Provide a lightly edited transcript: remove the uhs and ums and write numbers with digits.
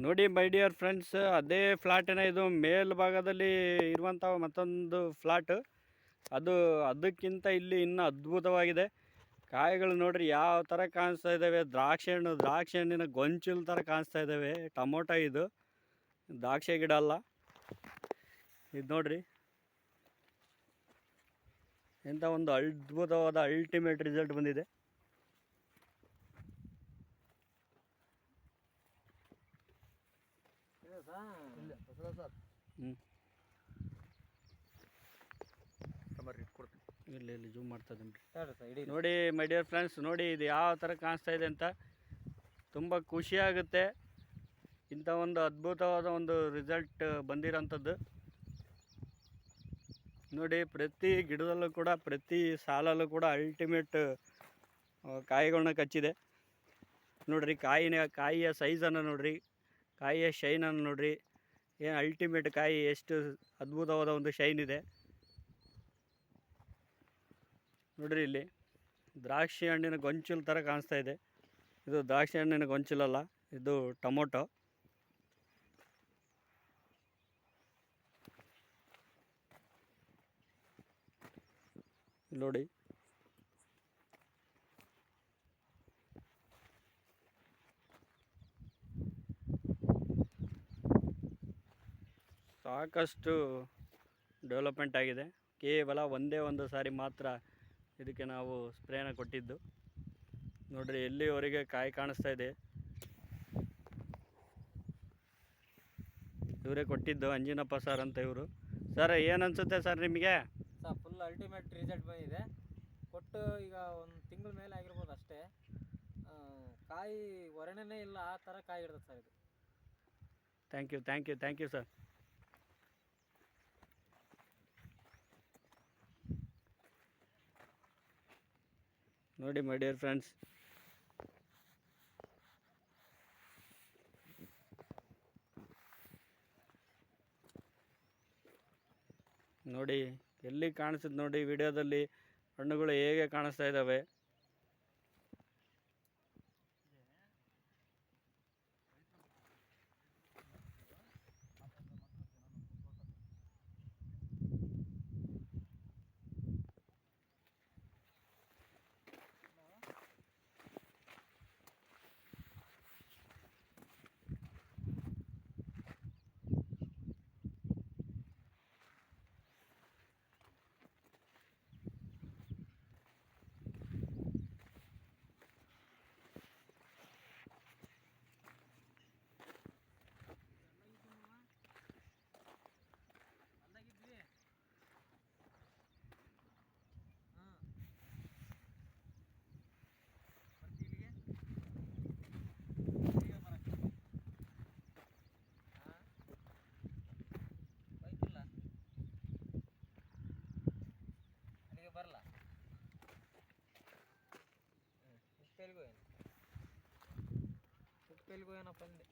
ನೋಡಿ my dear friends, ಅದೇ ಫ್ಲಾಟಿನ ಇದು ಮೇಲ್ಭಾಗದಲ್ಲಿ ಇರುವಂಥ ಮತ್ತೊಂದು ಫ್ಲಾಟ್. ಅದಕ್ಕಿಂತ ಇಲ್ಲಿ ಇನ್ನೂ ಅದ್ಭುತವಾಗಿದೆ. ಕಾಯಿಗಳು ನೋಡ್ರಿ ಯಾವ ಥರ ಕಾಣಿಸ್ತಾ ಇದ್ದಾವೆ. ದ್ರಾಕ್ಷಿ ಹಣ್ಣಿನ ಗೊಂಚಲು ಥರ ಕಾಣಿಸ್ತಾ ಇದ್ದಾವೆ. ಟೊಮೊಟೊ ಇದು ದ್ರಾಕ್ಷಿ ಗಿಡ ಅಲ್ಲ. ಇದು ನೋಡ್ರಿ ಎಂಥ ಒಂದು ಅದ್ಭುತವಾದ ಅಲ್ಟಿಮೇಟ್ ರಿಸಲ್ಟ್ ಬಂದಿದೆ. ಇಲ್ಲಿ ಜೂಮ್ ಮಾಡ್ತಾ ಇದ್ದೀನಿ ನೋಡಿ ಮೈ ಡಿಯರ್ ಫ್ರೆಂಡ್ಸ್. ನೋಡಿ ಇದು ಯಾವ ಥರ ಕಾಣಿಸ್ತಾ ಇದೆ ಅಂತ ತುಂಬ ಖುಷಿಯಾಗುತ್ತೆ. ಇಂಥ ಒಂದು ಅದ್ಭುತವಾದ ಒಂದು ರಿಸಲ್ಟ್ ಬಂದಿರೋಂಥದ್ದು ನೋಡಿ. ಪ್ರತಿ ಗಿಡದಲ್ಲೂ ಕೂಡ, ಪ್ರತಿ ಸಾಲಲ್ಲೂ ಕೂಡ ಅಲ್ಟಿಮೇಟ್ ಕಾಯಿಗಳನ್ನ ಕಚ್ಚಿದೆ ನೋಡ್ರಿ. ಕಾಯಿಯ ಸೈಜನ್ನು ನೋಡ್ರಿ, ಕಾಯಿಯ ಶೈನನ್ನು ನೋಡ್ರಿ. ಏನು ಅಲ್ಟಿಮೇಟ್ ಕಾಯಿ, ಎಷ್ಟು ಅದ್ಭುತವಾದ ಒಂದು ಶೈನ್ ಇದೆ ನೋಡ್ರಿ. ಇಲ್ಲಿ ದ್ರಾಕ್ಷಿ ಹಣ್ಣಿನ ಗೊಂಚಲು ಥರ ಕಾಣಿಸ್ತಾ ಇದೆ. ಇದು ದ್ರಾಕ್ಷಿ ಹಣ್ಣಿನ ಗೊಂಚಲಲ್ಲ, ಇದು ಟೊಮೊಟೊ. ನೋಡಿ ಸಾಕಷ್ಟು ಡೆವಲಪ್ಮೆಂಟ್ ಆಗಿದೆ. ಕೇವಲ ಒಂದೇ ಒಂದು ಸಾರಿ ಮಾತ್ರ ಇದಕ್ಕೆ ನಾವು ಸ್ಪ್ರೇನ ಕೊಟ್ಟಿದ್ದು ನೋಡ್ರಿ. ಎಲ್ಲಿವರೆಗೆ ಕಾಯಿ ಕಾಣಿಸ್ತಾ ಇದೆ. ಇವರೇ ಕೊಟ್ಟಿದ್ದು, ಅಂಜಿನಪ್ಪ ಸರ್ ಅಂತ ಇವರು. ಸರ್ ಏನು ಅನಿಸುತ್ತೆ ಸರ್ ನಿಮಗೆ? ಸರ್ ಫುಲ್ ಅಲ್ಟಿಮೇಟ್ ರಿಸಲ್ಟ್ ಬಂದಿದೆ. ಕೊಟ್ಟು ಈಗ ಒಂದು ತಿಂಗಳ ಮೇಲೆ ಆಗಿರ್ಬೋದು ಅಷ್ಟೇ. ಕಾಯಿ ವರ್ಣನೆ ಇಲ್ಲ, ಆ ಥರ ಕಾಯಿ ಇರ್ತದೆ ಸರ್ ಇದು. Thank you sir. ನೋಡಿ ಮೈ ಡಿಯರ್ ಫ್ರೆಂಡ್ಸ್, ನೋಡಿ ಎಲ್ಲಿ ಕಾಣಿಸುತ್ತೆ ನೋಡಿ ವಿಡಿಯೋದಲ್ಲಿ ಹಣ್ಣುಗಳು ಹೇಗೆ ಕಾಣಿಸ್ತಾ ಇದ್ದಾವೆ. ಬರಲ್ಲ ಉಪ್ಪೆಲ್ಗೂ ಏನಪ್ಪ ಅಂದೆ.